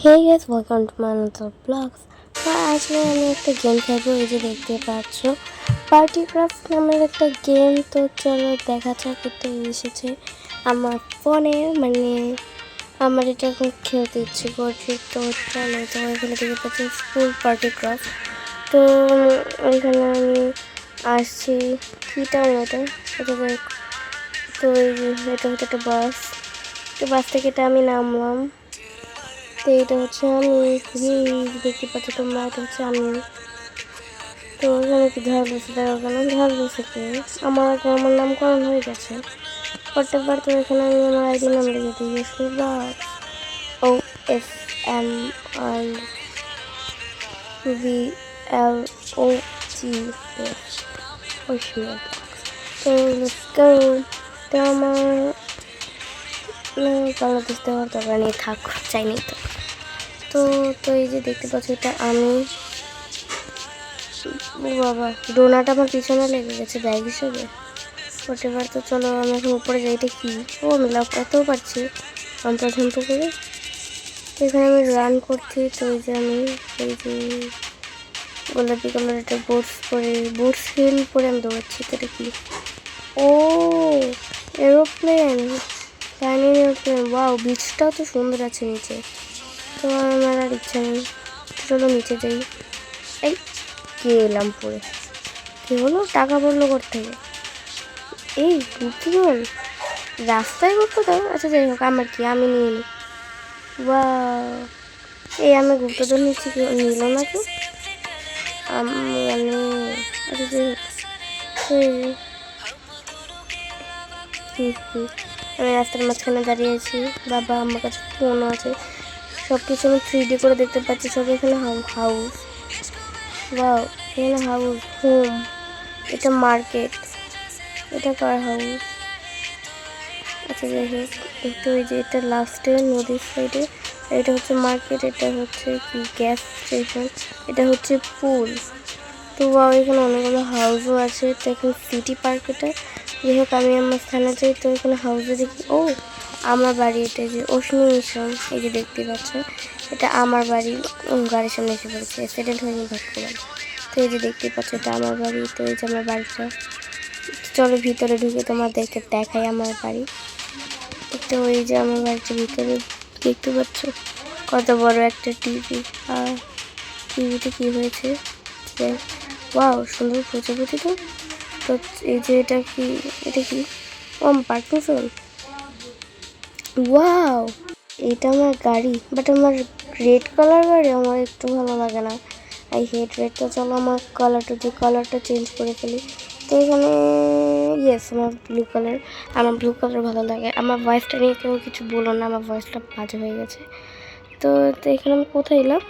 Hey guys, welcome to my another blogs. তো আজকে আমি একটা গেম খেলবো। এই যে দেখতে পাচ্ছ, পার্টি ক্রাফট নামের একটা গেম। তো চলো দেখা যাক। এটা এসেছে আমার ফোনে, মানে আমার এটা এখন খেলতে ইচ্ছে করছে। তো চলো, তো এখানে দেখতে পাচ্ছি স্কুল পার্টি ক্রাফট। তো এখানে আমি আসছি, কীটা এটা এটা দেখ। তো এই যে এটা হচ্ছে একটা বাস। তো বাস থেকে এটা আমি নামলাম। তো এটা হচ্ছে আমি, দেখতে পাচ্ছ তোমরা, এটা হচ্ছে আমি। তো এখানে কি ঝাল বসে দেখো, কেন ঝাল বসে আমার আগে আমার নামকরণ হয়ে গেছে করতে পার। তো এখানে আমি আমার আইডি নাম লিখে দিই, OSMIVLOGS ওশমিয়া। তো লেটস গো। তো আমার বাংলাদেশ দেওয়ার দরকার নেই, থাক, চাইনি তো। তো তো এই যে দেখতে পাচ্ছ, এটা আমি। ও বাবা, ডোনাটা আমার পিছনে লেগে গেছে ব্যাগ হিসেবে। এবার তো চলো আমি এখন উপরে যাই। এটা কি? ও, আমি লাভ করতেও পারছি ঝম্প করে। তো এখানে আমি রান করছি। তো এই যে আমি এই যে গোলাপি কালার একটা বুটস হিল পরে আমি দৌড়াচ্ছি। তো এটা কি? ও, এরোপ্লেন, ফ্লাইং এরোপ্লেন। ওয়াও, বিচটাও তো সুন্দর আছে নিচে। তো আমার আর ইচ্ছা নেই, চলো নিচে যাই। এই কে এলাম পরে, কি হলো? টাকা পড়লো থেকে? এই গুপ্তধন রাস্তায় গুপ্তধন? আচ্ছা যাই হোক, আমার কি, আমি নিয়ে নিই। বা, এই আমি গুপ্তধন নিচ্ছি, কি নিল না কি? মানে আচ্ছা যাই হোক। আমি রাস্তার মাঝখানে দাঁড়িয়েছি। বাবা, আমার কাছে ফোনও আছে, সব কিছু আমি 3D করে দেখতে পাচ্ছি। সব এখানে হাউস। ওয়াও, এখানে হাউস, হোম, এটা মার্কেট, এটা কার হাউস? আচ্ছা যাই হোক। একটু ওই যে এটা লাস্টে নদীর সাইডে, এটা হচ্ছে মার্কেট, এটা হচ্ছে কি গ্যাস স্টেশন, এটা হচ্ছে পুল। তো এখানে অনেকগুলো হাউসও আছে। তো এখানে সিটি পার্ক এটা। যাই হোক, আমি আমার স্থানে যাই। তো এখানে হাউসে দেখি, ও আমার বাড়ি, এটা যে অশ্মি মিশন, এই যে দেখতে পাচ্ছ, এটা আমার বাড়ি। গাড়ির সামনে এসে পড়েছে, অ্যাক্সিডেন্ট হয়নি, ভাগ্যবান। তো এই যে দেখতে পাচ্ছ, এটা আমার বাড়ি। তো এই যে আমার বাড়িটা, চলো ভিতরে ঢুকে তোমার দেখাই আমার বাড়ি। তো এই যে আমার বাড়ির ভিতরে দেখতে পাচ্ছ কত বড় একটা টিভি। আর টিভিতে কি হয়েছে, ওয়াও, সুন্দর প্রজাপতি। তো তো এই যে এটা কি, এটা কি? ও, পার্কিং জোন। ওয়াও, এটা আমার গাড়ি, বাট আমার রেড কালার গাড়ি আমার একটু ভালো লাগে না। I hate red. তো চলো আমার কালারটা চেঞ্জ করে ফেলি। তো এখানে ইয়েস, আমার ব্লু কালার ভালো লাগে। আমার ভয়েসটা নিয়ে কেউ কিছু বলো না, আমার ভয়েসটা বাজে হয়ে গেছে। তো তো এখানে আমি কোথায় এলাম?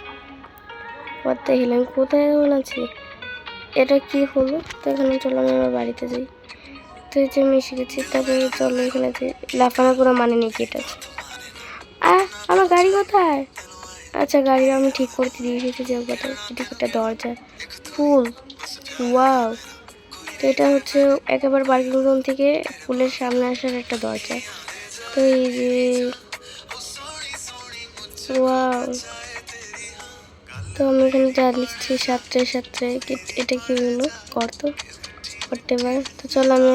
আমি কোথায় আছি? এটা কি হলো? তো এখানে চলো আমি আমার বাড়িতে যাই। তো এই যে আমি এসে গেছি। তারপরে চলো এখানে যে লাফানো করে মানে নেই কি এটা। আমার গাড়ি কোথায়? আচ্ছা, গাড়ি আমি ঠিক করতে দিয়ে এসেছি। যে কথা, এটি একটা দরজা, ফুল। ওয়াও, তো এটা হচ্ছে একেবারে পার্কিং জোন থেকে পুলের সামনে আসার একটা দরজা। তো এই যে ওয়াও, তো আমি এখানে জানিয়েছি সাতটায় এটা কি হলো করতে করতে পারে। তো চলো আমি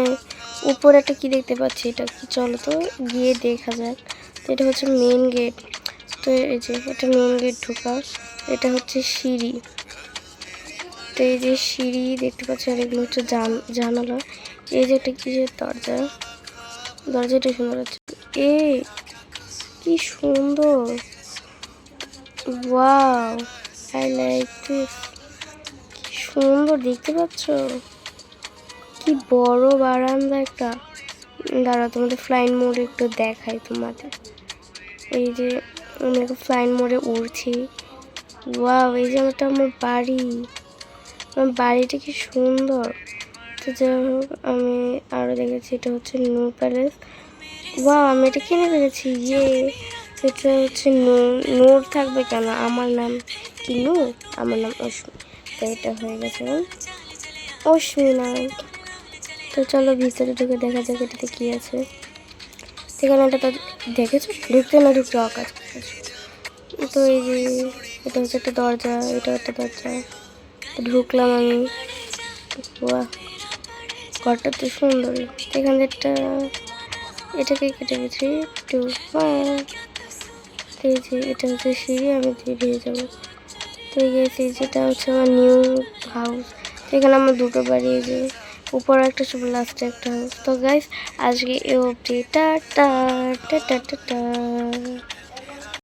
উপরে একটা কি দেখতে পাচ্ছি, এটা কি, চলো তো গিয়ে দেখা যাক। তো এটা হচ্ছে মেন গেট। তো এই যে এটা মেন গেট ঢোকা, এটা হচ্ছে সিঁড়ি। তো এই যে সিঁড়ি দেখতে পাচ্ছি, আর এগুলো হচ্ছে জানালা। এই যে একটা কিসের দরজাটা সুন্দর আছে। কি সুন্দর, ওয়াও, আই লাইক দিস। কি সুন্দর দেখতে পাচ্ছ, কি বড় বারান্দা একটা। দাঁড়া, তোমাদের ফ্লাইং মোডে একটু দেখাই তোমাদের। এই যে আমি এখন ফ্লাইং মোডে উড়ছি। ওয়াও, এই যে আমার বাড়িটা কি সুন্দর। তো যাই হোক, আমি আরও দেখেছি, এটা হচ্ছে নূর প্যালেস। ওয়াও, আমি এটা কিনে ফেলেছি। এটা হচ্ছে নূর থাকবে কেন, আমার নাম কি নূর, আমার নাম অশ্মি। তো এটা হয়ে গেছে অশ্মি নাম। তো চলো ভিতরে ঢুকে দেখা যাক এটাতে কী আছে। সেখানে এটা তো দেখেছো, ঢুকতে অকাজ। তো এই যে এটা হচ্ছে একটা দরজা, এটা একটা দরজা, ঢুকলাম আমি। বাহ, ঘরটা তো সুন্দর। এখানে একটা, এটাকে কেটে গেছি 2 এই যে এটা হচ্ছে সিঁড়ি, আমি বেরিয়ে যাবো। তো এই গেছি, যেটা হচ্ছে আমার নিউ হাউস। এখানে আমার দুটো বাড়ি, এই যে উপরে একটা সব, লাস্টে একটা হাউস। তো গাইস আজকে এ অবধি, টাটা টাটা টাটা।